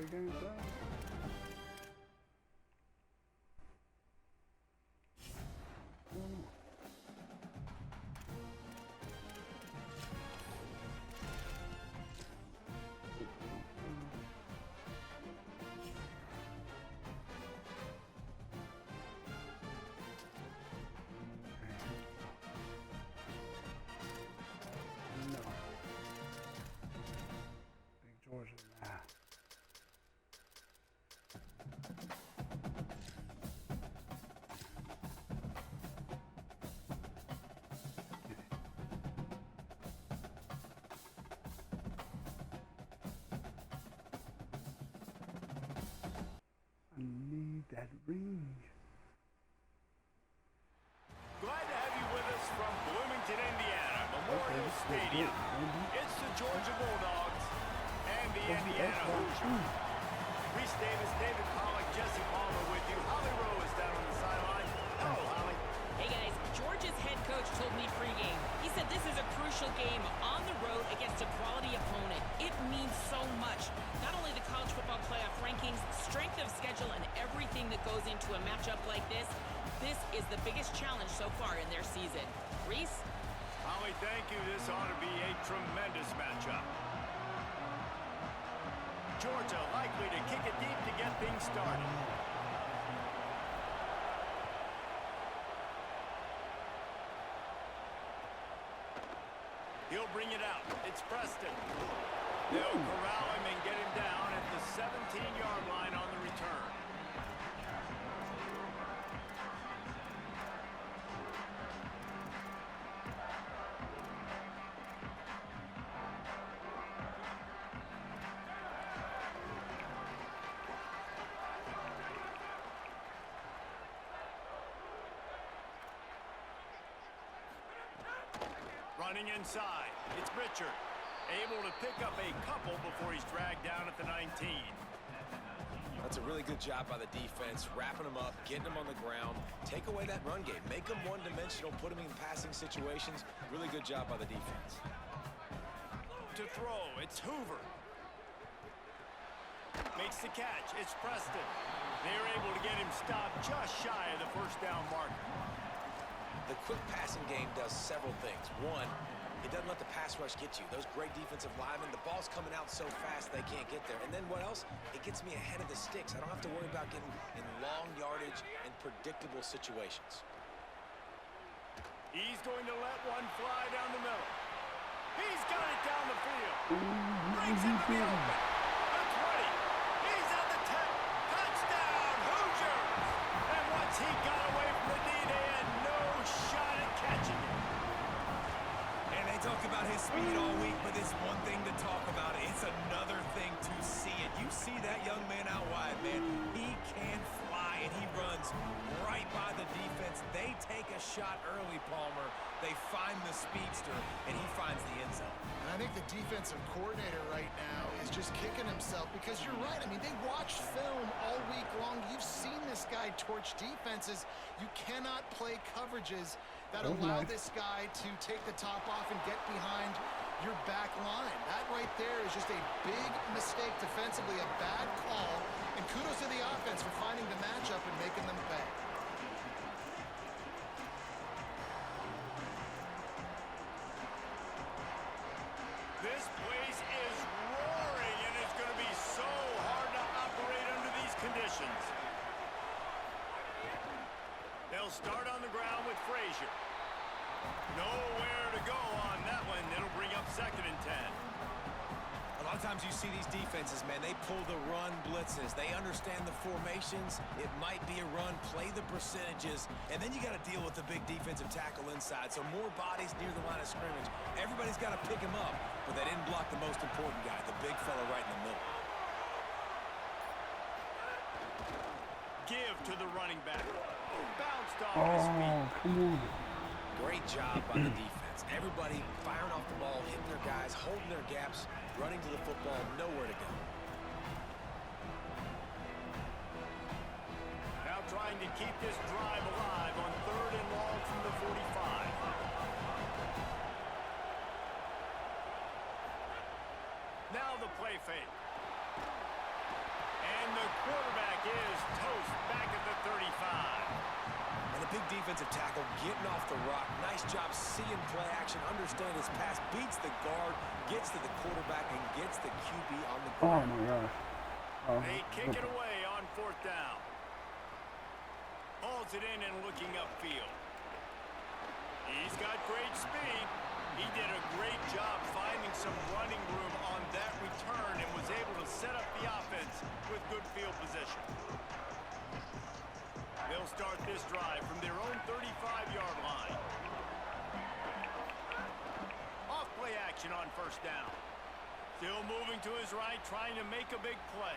against that. That ring. Glad to have you with us from Bloomington, Indiana, Memorial Stadium. It's the Georgia Bulldogs and the Indiana Hoosiers. Reese Davis, David Pollack, Jesse Palmer with you. Holly Rowe is down on the sideline. Hello, Holly. Hey guys, Georgia's head coach told me pregame. He said this is a crucial game on the road against a quality opponent. It means so much. Not only the college football playoff rankings, strength of schedule, and everything that goes into a matchup like this is the biggest challenge so far in their season. Reese? Holly, thank you. This ought to be a tremendous matchup. Georgia likely to kick it deep to get things started. He'll bring it out. It's Preston. They'll corral him and get him down at the 17-yard line on the return. Running inside, it's Richard. Able to pick up a couple before he's dragged down at the 19. That's a really good job by the defense, wrapping them up, getting them on the ground. Take away that run game. Make them one-dimensional, put them in passing situations. Really good job by the defense. To throw, it's Hoover. Makes the catch, it's Preston. They're able to get him stopped just shy of the first down marker. The quick passing game does several things. One, it doesn't let the pass rush get you. Those great defensive linemen, the ball's coming out so fast they can't get there. And then what else? It gets me ahead of the sticks. I don't have to worry about getting in long yardage and predictable situations. He's going to let one fly down the middle. He's got it down the field. Brings it to the open. The 20. He's at the 10. Touchdown, Hoosiers! And once he got away from the D, they had no shot at catching it. And they talk about his speed all week, but it's one thing to talk about. It's another thing to see it. You see that young man out wide, man. He can fly, and he runs right by the defense. They take a shot early, Palmer. They find the speedster, and he finds the end zone. And I think the defensive coordinator right now is just kicking himself because you're right. I mean, they watched film all week long. You've seen this guy torch defenses. You cannot play coverages that allow this guy to take the top off and get behind your back line. That right there is just a big mistake defensively, a bad call. And kudos to the offense for finding the matchup and making them pay. This place is roaring, and it's going to be so hard to operate under these conditions. They'll start on the ground with Frazier. Nowhere to go on that one. It'll bring up 2nd and 10. A lot of times you see these defenses, man, they pull the run blitzes. They understand the formations. It might be a run, play the percentages, and then you got to deal with the big defensive tackle inside. So more bodies near the line of scrimmage. Everybody's got to pick him up, but they didn't block the most important guy, the big fella right in the middle. Give to the running back. Bounced off his feet. Come on. Great job by the defense. Everybody firing off the ball, hitting their guys, holding their gaps, running to the football, nowhere to go. Now trying to keep this drive alive on 3rd and long from the 45. Now the play fake. quarterback is toast back at the 35. And the big defensive tackle getting off the rock. Nice job seeing play action, understand his pass, beats the guard, gets to the quarterback, and gets the QB on the Oh ground. my gosh. Oh, They kick it away on 4th down. Hauls it in and looking upfield. He's got great speed. He did a great job finding some running room on that return and was able to set up the offense with good field position. They'll start this drive from their own 35-yard line. Off play action on 1st down. Still moving to his right, trying to make a big play.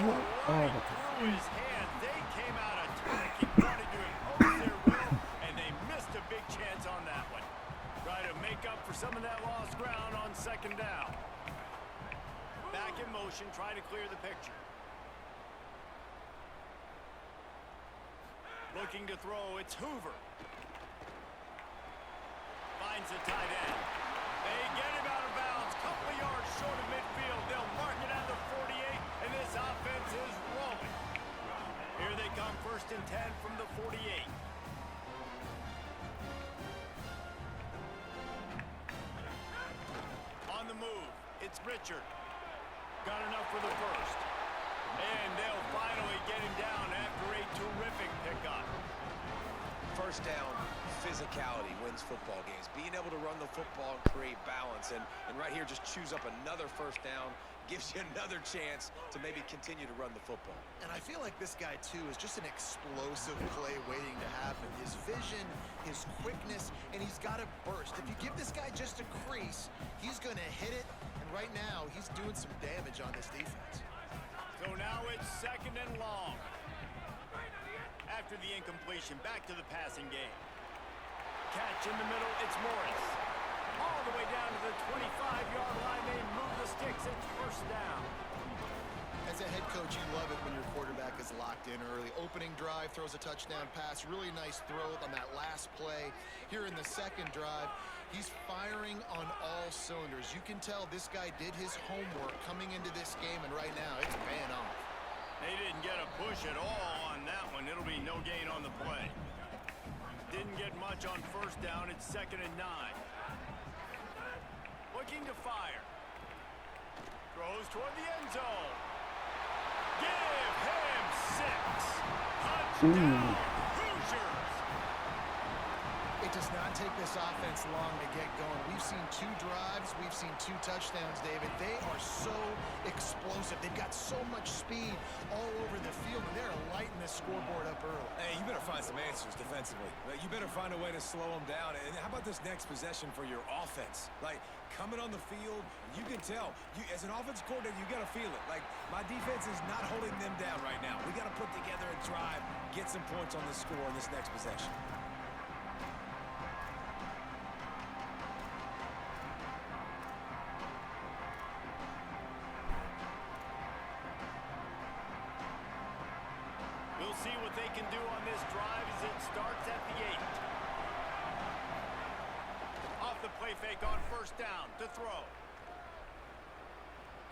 Right through his hand. They came out attacking, wanted to impose their will, and they missed a big chance on that one. Try to make up for some of that lost ground on 2nd down. Back in motion, try to clear the picture. Looking to throw, it's Hoover. Finds the tight end. They get him out of bounds, couple of yards short of midfield. They'll mark it at the 48, and this offense is rolling. Here they come, 1st and 10 from the 48. On the move, it's Richard. Got enough for the 1st. And they'll finally get him down after a terrific pickup. 1st down, physicality wins football games. Being able to run the football and create balance. And right here, just choose up another 1st down. Gives you another chance to maybe continue to run the football. And I feel like this guy, too, is just an explosive play waiting to happen. His vision, his quickness, and he's got a burst. If you give this guy just a crease, he's going to hit it. And right now, he's doing some damage on this defense. So now it's 2nd and long. After the incompletion, back to the passing game. Catch in the middle, it's Morris. All the way down to the 25-yard line, they move the sticks, it's 1st down. As a head coach, you love it when your quarterback is locked in early. Opening drive, throws a touchdown pass, really nice throw on that last play. Here in the 2nd drive, he's firing on all cylinders. You can tell this guy did his homework coming into this game, and right now it's paying off. They didn't get a push at all on that one. It'll be no gain on the play. Didn't get much on 1st down. It's 2nd and 9. Looking to fire. Throws toward the end zone. Give him 6. Touchdown, Hoosiers. It does not take this offense long to get going. We've seen 2 drives. We've seen 2 touchdowns, David. They are so explosive. They've got so much speed all over the field, and they're lighting this scoreboard up early. Hey, you better find some answers defensively. You better find a way to slow them down. And how about this next possession for your offense? Like, coming on the field, you can tell. As an offensive coordinator, you got to feel it. Like, my defense is not holding them down right now. We got to put together a drive, get some points on the score in this next possession. We'll see what they can do on this drive as it starts at the 8. Off the play fake on 1st down to throw.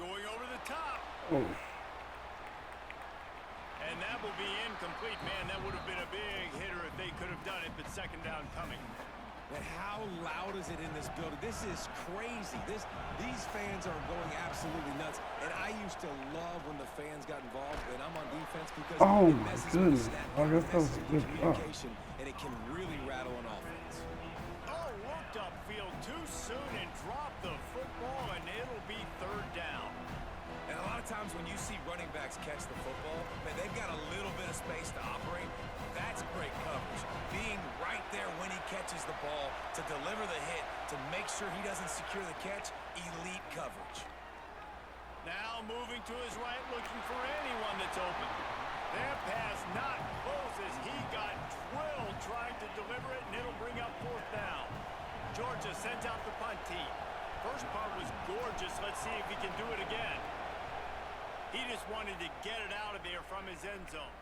Going over the top. oh. And that will be incomplete. Man, that would have been a big hitter if they could have done it, but 2nd down coming. And how loud is it in this building? This is crazy. These fans are going absolutely nuts. And I used to love when the fans got involved, and I'm on defense because Oh, it my messes with goodness. the snap Oh, count, that was messes a with good shot. communication, and it can really rattle an offense. Oh, looked upfield too soon and dropped the football, and it'll be 3rd down. And a lot of times when you see running backs catch the football, man, they've got a little bit of space to operate. That's great coverage. Being right there when he catches the ball to deliver the hit, to make sure he doesn't secure the catch, elite coverage. Now moving to his right, looking for anyone that's open. That pass not close as he got drilled trying to deliver it, and it'll bring up 4th down. Georgia sends out the punt team. First part was gorgeous. Let's see if he can do it again. He just wanted to get it out of there from his end zone.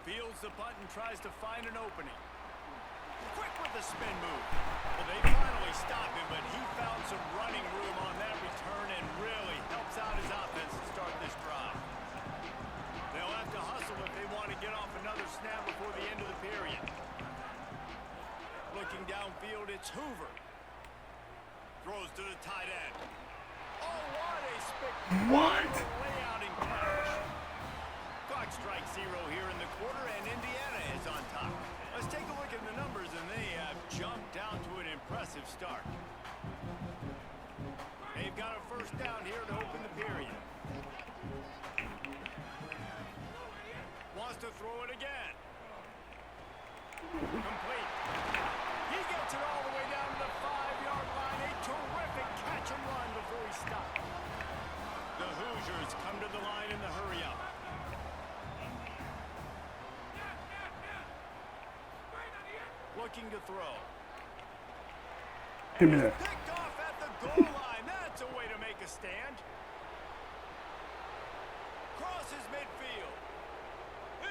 Fields the punt and tries to find an opening. Quick with the spin move. Well, they finally stopped him, but he found some running room on that return and really helps out his offense to start this drive. They'll have to hustle if they want to get off another snap before the end of the period. Looking downfield, it's Hoover. Throws to the tight end. Oh, what a spectacular layout and catch. Clock strikes 0 here in the quarter, and Indiana is on top. Let's take a look at the numbers, and they have jumped down to an impressive start. They've got a first down here to open the period. Wants to throw it again. Complete. He gets it all the way down to the 5-yard line. A terrific catch and run before he stopped. The Hoosiers come to the line in the hurry-up. Looking to throw. Give me that. Picked off at the goal line. That's a way to make a stand. Crosses midfield.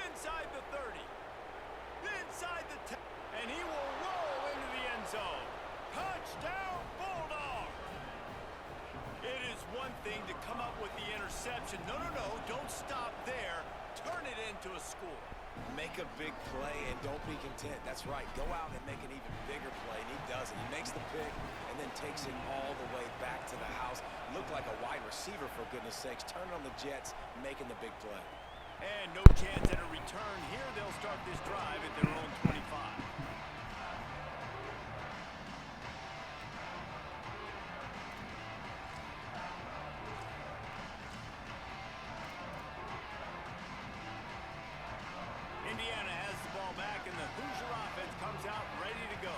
Inside the 30. Inside the 10. And he will roll into the end zone. Touchdown, Bulldog! It is one thing to come up with the interception. No, don't stop there. Turn it into a score. Make a big play and don't be content. That's right. Go out and make an even bigger play, and he does it. He makes the pick and then takes it all the way back to the house. Looked like a wide receiver, for goodness sakes. Turn on the Jets, making the big play. And no chance at a return here. They'll start this drive at their own 25. Indiana has the ball back, and the Hoosier offense comes out ready to go.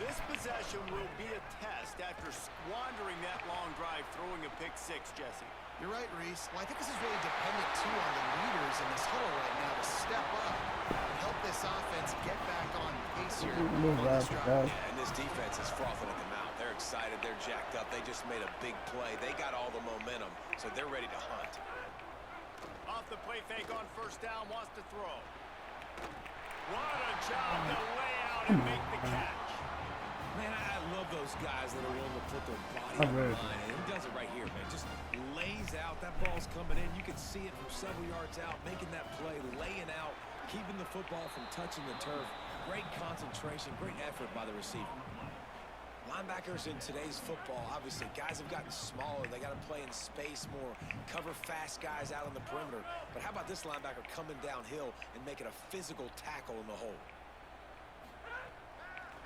This possession will be a test after squandering that long drive, throwing a pick six, Jesse. You're right, Reese. Well, I think this is really dependent, too, on the leaders in this huddle right now to step up and help this offense get back on pace here on this drive. Yeah, and this defense is frothing at the mouth. They're excited. They're jacked up. They just made a big play. They got all the momentum, so they're ready to hunt. Off the play fake on first down, wants to throw. What a job to lay out and make the catch. Man, I love those guys that are willing to put their body on the line. And he does it right here, man. Just lays out. That ball's coming in. You can see it from several yards out, making that play, laying out, keeping the football from touching the turf. Great concentration, great effort by the receiver. Linebackers in today's football, obviously, guys have gotten smaller. They got to play in space more, cover fast guys out on the perimeter. But how about this linebacker coming downhill and making a physical tackle in the hole?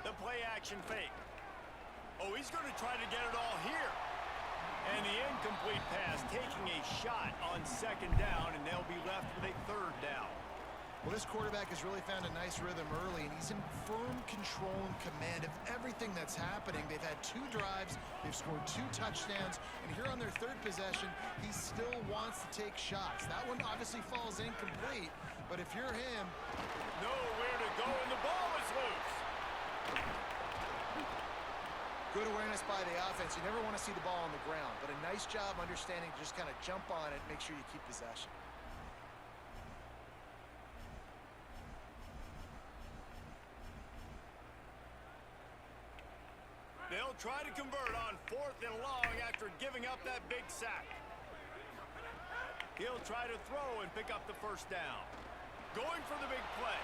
The play action fake. Oh, he's going to try to get it all here. And the incomplete pass, taking a shot on second down, and they'll be left with a third down. Well, this quarterback has really found a nice rhythm early, and he's in firm control and command of everything that's happening. They've had 2 drives, they've scored 2 touchdowns, and here on their third possession, he still wants to take shots. That one obviously falls incomplete, but if you're him... Nowhere to go, and the ball is loose. Good awareness by the offense. You never want to see the ball on the ground, but a nice job understanding to just kind of jump on it, make sure you keep possession. They'll try to convert on 4th and long after giving up that big sack. He'll try to throw and pick up the first down. Going for the big play.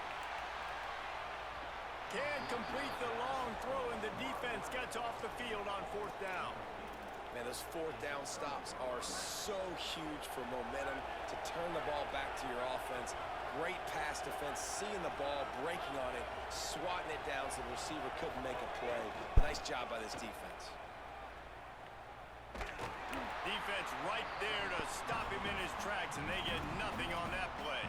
Can't complete the long throw, and the defense gets off the field on 4th down. Man, those 4th down stops are so huge for momentum to turn the ball back to your offense. Great pass defense, seeing the ball, breaking on it, swatting it down so the receiver couldn't make a play. Nice job by this defense. Defense right there to stop him in his tracks, and they get nothing on that play.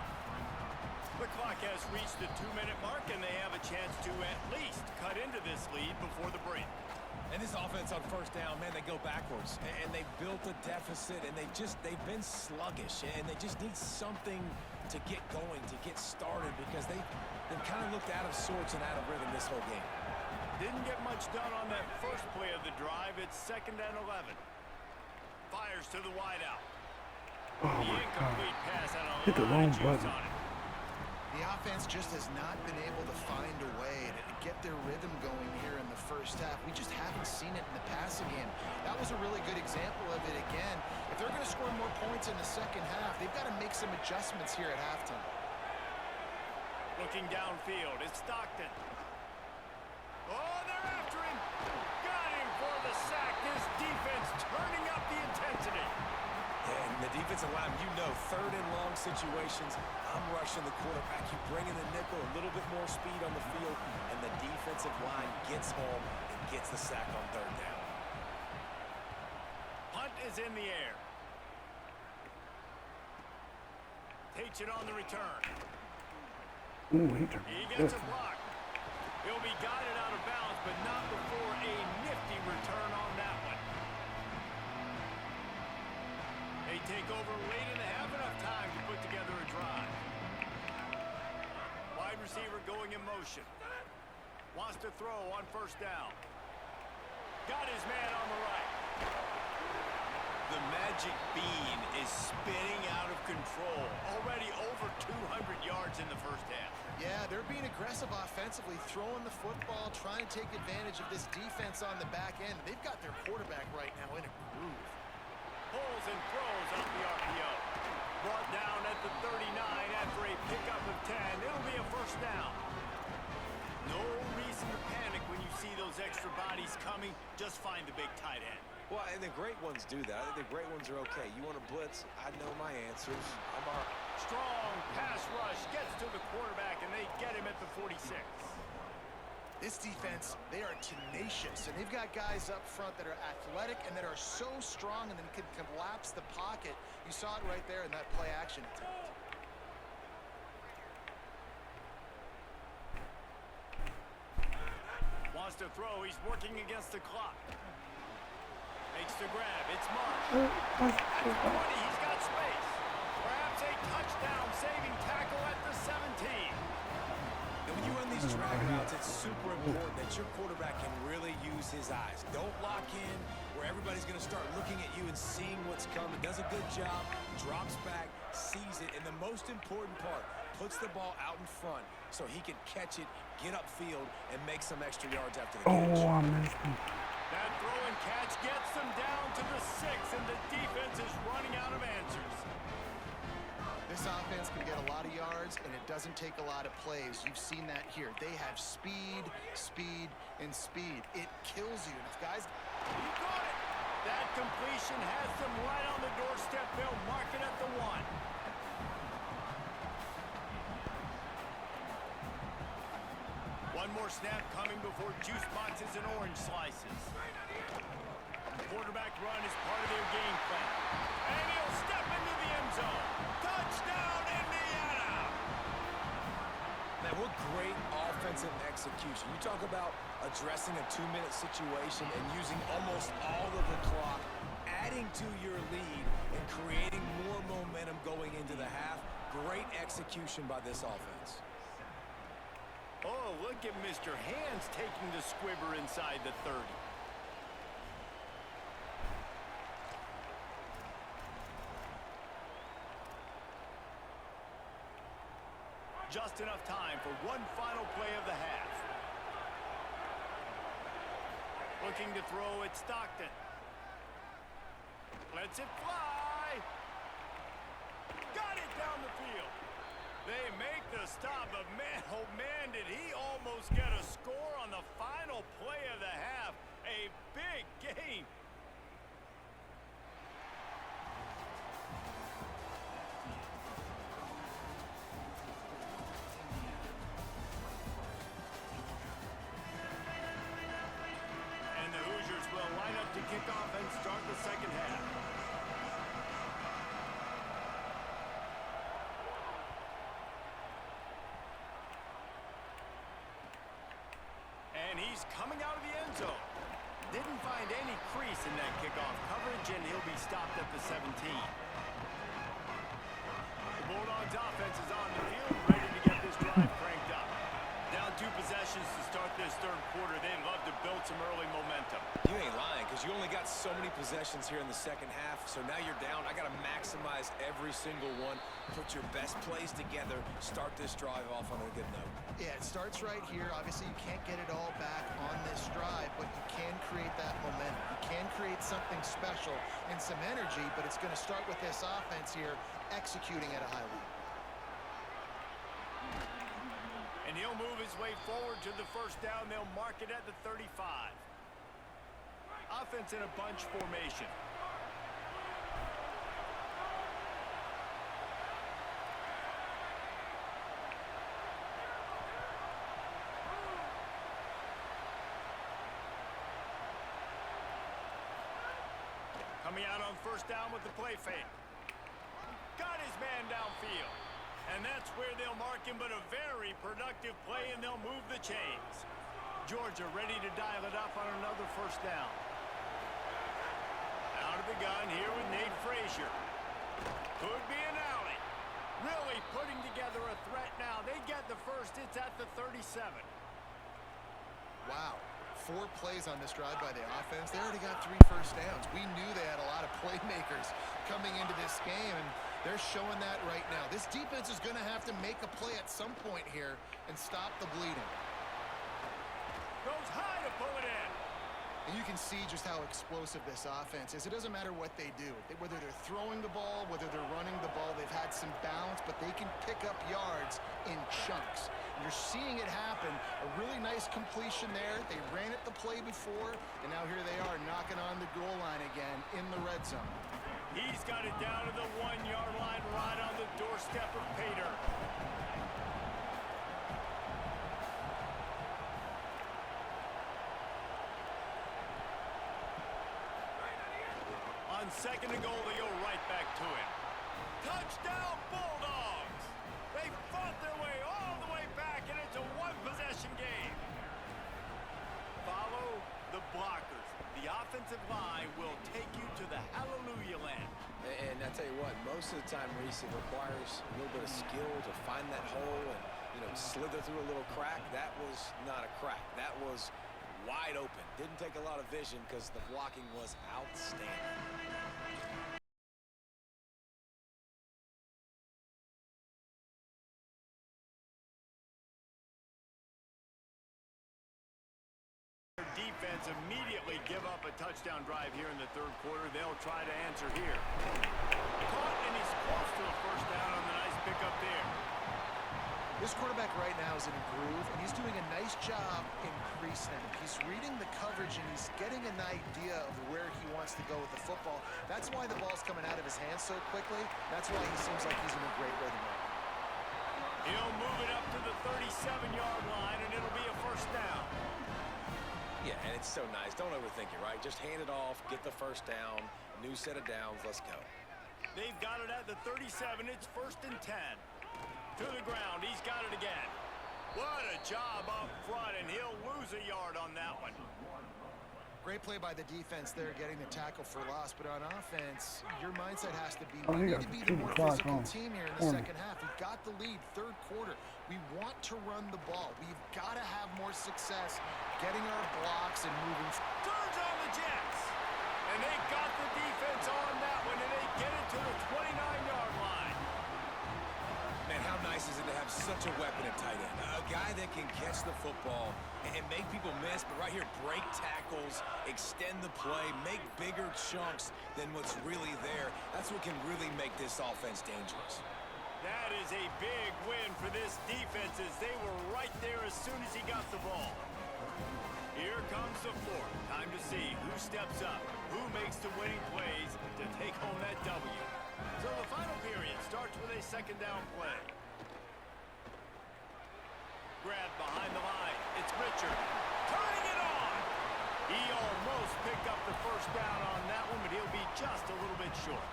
The clock has reached the 2-minute mark, and they have a chance to at least cut into this lead before the break. And this offense on first down, man, they go backwards. And they built a deficit, and they've been sluggish. And they just need something to get going, to get started, because they've kind of looked out of sorts and out of rhythm this whole game. Didn't get much done on that first play of the drive. It's 2nd and 11. Fires to the wideout. Oh The my incomplete God. pass had a Hit the lot wrong of juice button. on it. The offense just has not been able to find a way to get their rhythm going here in the first half. We just haven't seen it in the passing game. That was a really good example of it again. If they're going to score more points in the second half, they've got to make some adjustments here at halftime. Looking downfield, it's Stockton. Oh, they're after him. Got him for the sack. This defense turning up the intensity. And the defensive line, you know, third and long situations, I'm rushing the quarterback. You bring in the nickel, a little bit more speed on the field, and the defensive line gets home and gets the sack on third down. Punt is in the air. Takes it on the return. Ooh, he turned He it gets a different. block. He'll be guided out of bounds, but not before a nifty return on that one. They take over late in the half, enough time to put together a drive. Wide receiver going in motion. Wants to throw on first down. Got his man on the right. The magic bean is spinning out of control. Already over 200 yards in the first half. Yeah, they're being aggressive offensively, throwing the football, trying to take advantage of this defense on the back end. They've got their quarterback right now in a groove. Pulls and throws off the RPO. Brought down at the 39 after a pickup of 10. It'll be a first down. No reason to panic when you see those extra bodies coming. Just find the big tight end. Well, and the great ones do that. I think the great ones are okay. You want to blitz, I know my answers. I'm all right. Strong pass rush gets to the quarterback, and they get him at the 46. This defense, they are tenacious, and they've got guys up front that are athletic and that are so strong and then can collapse the pocket. You saw it right there in that play action attempt. Wants to throw. He's working against the clock. Makes the grab. It's Marsh. At the 20, he's got space. Perhaps a touchdown-saving tackle at the 17. And when you run these drag routes, it's super important that your quarterback can really use his eyes. Don't lock in where everybody's going to start looking at you and seeing what's coming. Does a good job, drops back, sees it, and the most important part, puts the ball out in front so he can catch it, get upfield, and make some extra yards after the catch. Oh, I missed him. That throw and catch gets them down to the 6, and the defense is running out of answers. This offense can get a lot of yards, and it doesn't take a lot of plays. You've seen that here. They have speed, speed, and speed. It kills you. And if guys... He got it. That completion has them right on the doorstep. They'll mark it at the 1. One more snap coming before juice boxes and orange slices. The quarterback run is part of their game plan. And he'll step into the end zone. Touchdown, Indiana! Man, what great offensive execution. You talk about addressing a 2-minute situation and using almost all of the clock, adding to your lead and creating more momentum going into the half. Great execution by this offense. Oh, look at Mr. Hands taking the squibber inside the 30. Just enough time for one final play of the half. Looking to throw at Stockton. Lets it fly. Got it down the field. They make the stop, but man, oh man, did he almost get a score on the final play of the half. A big game. And the Hoosiers will line up to kick off and start the second half. And he's coming out of the end zone. Didn't find any crease in that kickoff coverage, and he'll be stopped at the 17. The Bulldogs offense is on the field, ready to get this drive cranked up. Down 2 possessions to start this third quarter. They'd love to build some early momentum. You you ain't lying, because you only got so many possessions here in the second half, so now you're down. I got to maximize every single one, put your best plays together, start this drive off on a good note. Yeah, it starts right here. Obviously, you can't get it all back on this drive, but you can create that momentum. You can create something special and some energy, but it's going to start with this offense here executing at a high level. And he'll move his way forward to the first down. They'll mark it at the 35. Offense in a bunch formation. Coming out on first down with the play fake. Got his man downfield. And that's where they'll mark him, but a very productive play, and they'll move the chains. Georgia ready to dial it up on another first down. Out of the gun here with Nate Frazier. Could be an alley. Really putting together a threat now. They get the first. It's at the 37. Wow. 4 plays on this drive by the offense. They already got 3 first downs. We knew they had a lot of playmakers coming into this game, and they're showing that right now. This defense is going to have to make a play at some point here and stop the bleeding. Goes high to pull it in. And you can see just how explosive this offense is. It doesn't matter what they do. Whether they're throwing the ball, whether they're running the ball, they've had some balance, but they can pick up yards in chunks. And you're seeing it happen. A really nice completion there. They ran it the play before, and now here they are knocking on the goal line again in the red zone. He's got it down to the 1-yard line, right on the doorstep of Pater. On second and goal, they go right back to him. Touchdown, Bulldogs! They fought their way all the way back, and it's a one-possession game. Follow the blockers. The offensive line will take you to the hallelujah land. And I tell you what, most of the time, Reese, it requires a little bit of skill to find that hole and, slither through a little crack. That was not a crack. That was wide open. Didn't take a lot of vision because the blocking was outstanding. Defense immediately give up a touchdown drive here in the third quarter. They'll try to answer here. Caught, and he's close to a first down on the nice pickup there. This quarterback right now is in a groove, and he's doing a nice job in pre-snap. He's reading the coverage, and he's getting an idea of where he wants to go with the football. That's why the ball's coming out of his hands so quickly. That's why he seems like he's in a great rhythm right now. He'll move it up to the 37-yard line, and it'll be a first down. Yeah, and it's so nice. Don't overthink it, right? Just hand it off, get the first down, new set of downs, let's go. They've got it at the 37. It's first and 10. To the ground. He's got it again. What a job up front, and he'll lose a yard on that one. Great play by the defense there, getting the tackle for loss. But on offense, your mindset has to be, Oh, we he need got to be two the more o'clock physical on team here in the corner. second half. We've got the lead, third quarter. We want to run the ball. We've got to have more success getting our blocks and moving. Turns on the Jets. And they got the defense on that one, and they get it to the 29-yard line. Man, how nice is it to have such a weapon at tight end? A guy that can catch the football and make people miss, but right here, break tackles, extend the play, make bigger chunks than what's really there. That's what can really make this offense dangerous. That is a big win for this defense, as they were right there as soon as he got the ball. Here comes the fourth. Time to see who steps up, who makes the winning plays to take home that W. So the final period starts with a second down play. Grab behind the line. It's Richard. Turning it on. He almost picked up the first down on that one, but he'll be just a little bit short.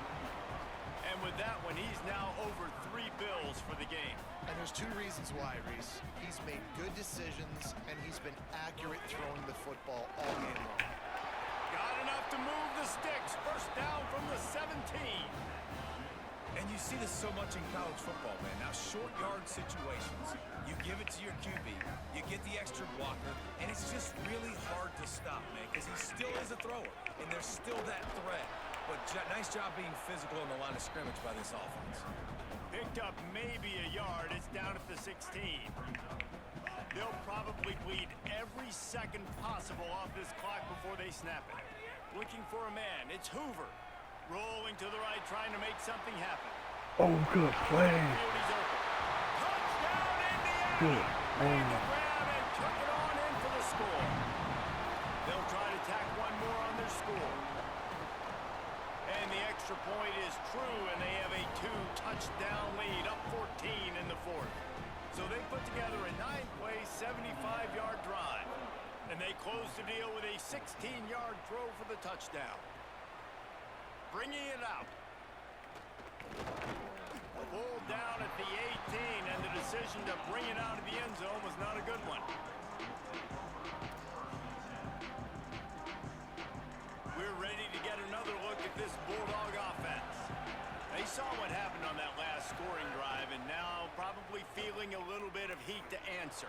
And with that one, he's now over 3 bills for the game. And there's 2 reasons why, Reese. He's made good decisions, and he's been accurate throwing the football all game long. Got enough to move the sticks. First down from the 17. And you see this so much in college football, man. Now, short yard situations, you give it to your QB, you get the extra blocker, and it's just really hard to stop, man, because he still is a thrower, and there's still that threat. But nice job being physical on the line of scrimmage by this offense. Picked up maybe a yard. It's down at the 16. They'll probably bleed every second possible off this clock before they snap it. Looking for a man. It's Hoover. Rolling to the right, trying to make something happen. Oh, good play. He's open. Touchdown, Indiana! Good. Made the grab and took it on in for the score. They'll try to tack one more on their score. And the extra point is true, and they have a 2-touchdown lead, up 14 in the fourth. So they put together a 9-play, 75-yard drive. And they close the deal with a 16-yard throw for the touchdown. Bringing it out. A ball down at the 18, and the decision to bring it out of the end zone was not a good one. We're ready to get another look at this Bulldog offense. They saw what happened on that last scoring drive, and now probably feeling a little bit of heat to answer.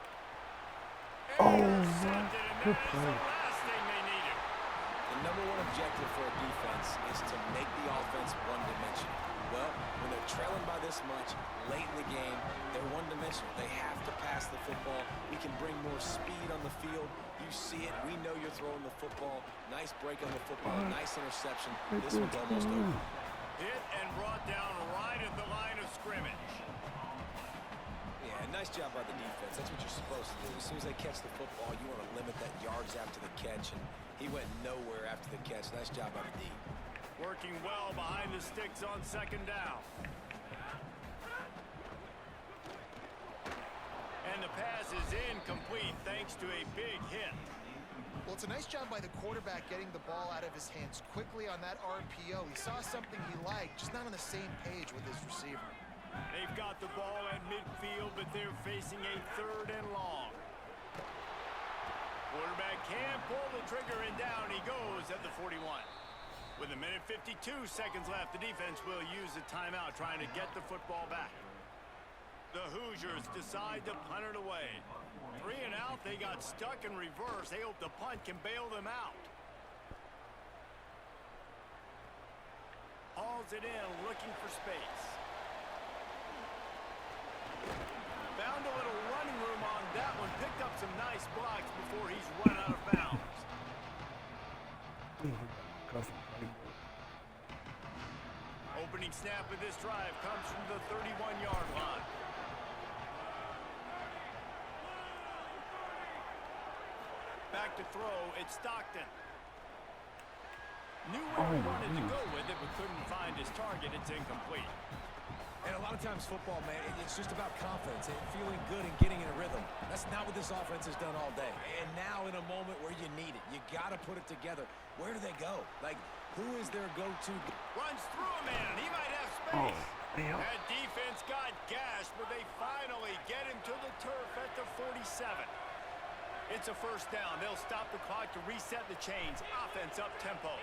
Oh, Intercepted, and good that is play. the last thing they needed. The number one objective for a defense is to make the offense one-dimensional. Well, when they're trailing by this much, late in the game, they're one-dimensional. They have to pass the football. We can bring more speed on the field. You see it. We know you're throwing the football. Nice break on the football. Nice interception. This one's almost over. Hit and brought down right at the line of scrimmage. Yeah, nice job by the defense. That's what you're supposed to do. As soon as they catch the football, you want to limit that yards after the catch, and he went nowhere after the catch. Nice job by the D. Working well behind the sticks on second down. And the pass is incomplete thanks to a big hit. Well, it's a nice job by the quarterback getting the ball out of his hands quickly on that RPO. He saw something he liked, just not on the same page with his receiver. They've got the ball at midfield, but they're facing a 3rd and long. Quarterback can pull the trigger, and down he goes at the 41. With a minute 52 seconds left, the defense will use a timeout trying to get the football back. The Hoosiers decide to punt it away. 3 and out, they got stuck in reverse. They hope the punt can bail them out. Hauls it in, looking for space. Found a little running room on that one. Picked up some nice blocks before he's run out of bounds. Opening snap of this drive comes from the 31-yard line. Back to throw, it's Stockton. Knew where he wanted to go with it, but couldn't find his target. It's incomplete. And a lot of times football, man, it's just about confidence and feeling good and getting in a rhythm. That's not what this offense has done all day. And now in a moment where you need it, you got to put it together. Where do they go? Like, who is their go-to? Runs through a man. He might have space. That defense got gashed, but they finally get him to the turf at the 47. It's a first down. They'll stop the clock to reset the chains. Offense up tempo.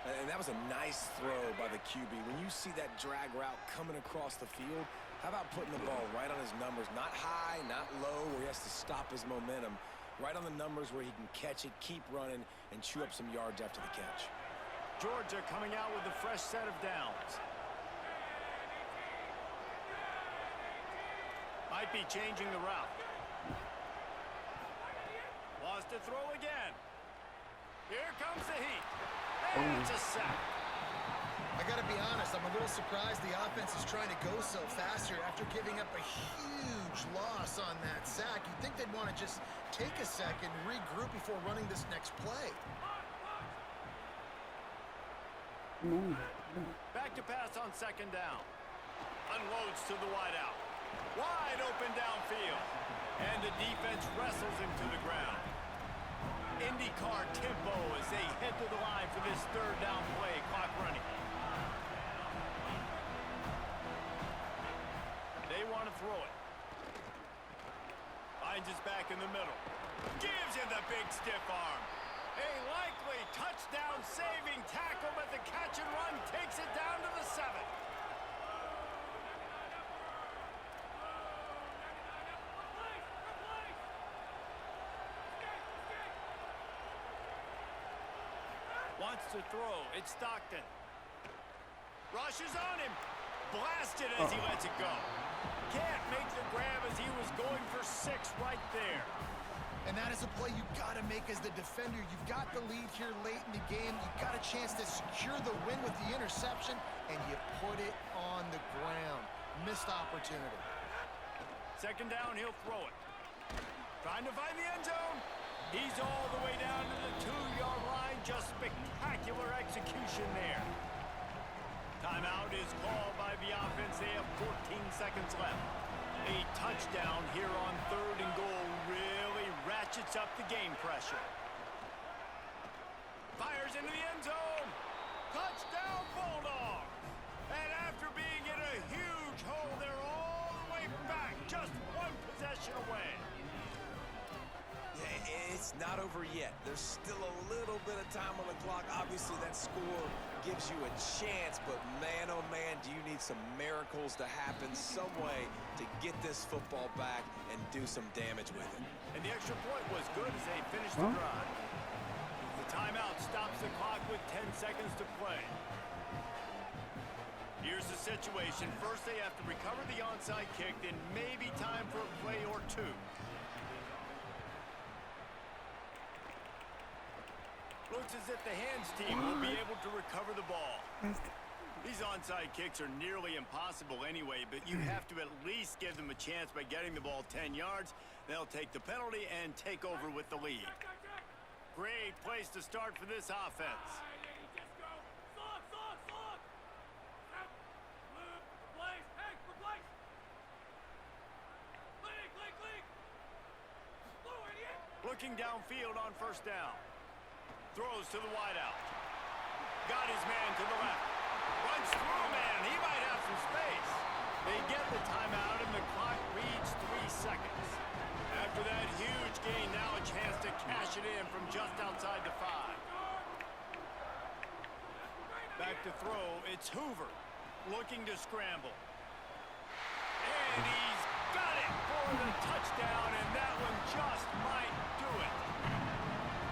And that was a nice throw by the QB. When you see that drag route coming across the field, how about putting the ball right on his numbers? Not high, not low, where he has to stop his momentum. Right on the numbers where he can catch it, keep running, and chew up some yards after the catch. Georgia coming out with a fresh set of downs. Might be changing the route. Lost a throw again. Here comes the heat. And it's a sack. I got to be honest, I'm a little surprised the offense is trying to go so fast here after giving up a huge loss on that sack. You'd think they'd want to just take a second, regroup before running this next play. Back to pass on second down. Unloads to the wideout. Wide open downfield. And the defense wrestles him to the ground. IndyCar tempo as they head to the line for this 3rd down play. Clock running. They want to throw it. Finds his back in the middle. Gives him the big stiff arm. A likely touchdown saving tackle, but the catch and run takes it down to the 7. wants to throw. It's Stockton. Rushes on him. Blasted as he lets it go. Can't make the grab as he was going for 6 right there. And that is a play you've got to make as the defender. You've got the lead here late in the game. You've got a chance to secure the win with the interception, and you put it on the ground. Missed opportunity. Second down, he'll throw it. Trying to find the end zone. He's all the way down to the 2-yard line. Just spectacular execution there. Timeout is called by the offense. They have 14 seconds left. A touchdown here on 3rd and goal really ratchets up the game pressure. Fires into the end zone. Touchdown, Bulldogs. And after being in a huge hole, they're all the way back, just 1 possession away. Yeah, it's not over yet. There's still a little bit of time on the clock. Obviously, that score gives you a chance, but man, oh man, do you need some miracles to happen some way to get this football back and do some damage with it. And the extra point was good as they finished the drive. The timeout stops the clock with 10 seconds to play. Here's the situation. First, they have to recover the onside kick, then maybe time for a play or 2. Looks as if the hands team will be able to recover the ball. These onside kicks are nearly impossible anyway, but you have to at least give them a chance by getting the ball 10 yards. They'll take the penalty and take over with the lead. Great place to start for this offense. Looking downfield on first down. Throws to the wideout. Got his man to the left. Runs through a man. He might have some space. They get the timeout, and the clock reads 3 seconds. After that huge gain, now a chance to cash it in from just outside the 5. Back to throw. It's Hoover looking to scramble. And he's got it for the touchdown, and that one just might do it.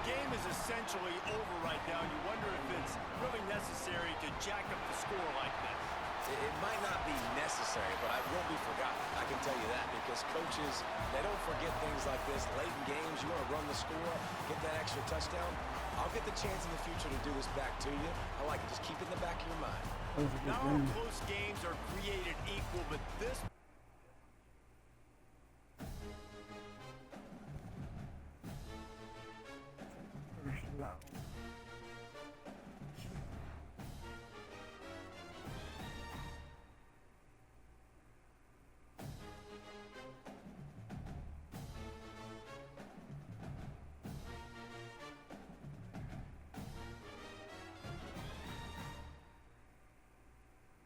Game is essentially over right now. You wonder if it's really necessary to jack up the score like this. It might not be necessary, but it won't be forgotten. I can tell you that, because coaches, they don't forget things like this. Late in games, you want to run the score, get that extra touchdown. I'll get the chance in the future to do this back to you. I like it. Just keep it in the back of your mind. Not all close games are created equal, but this... First down.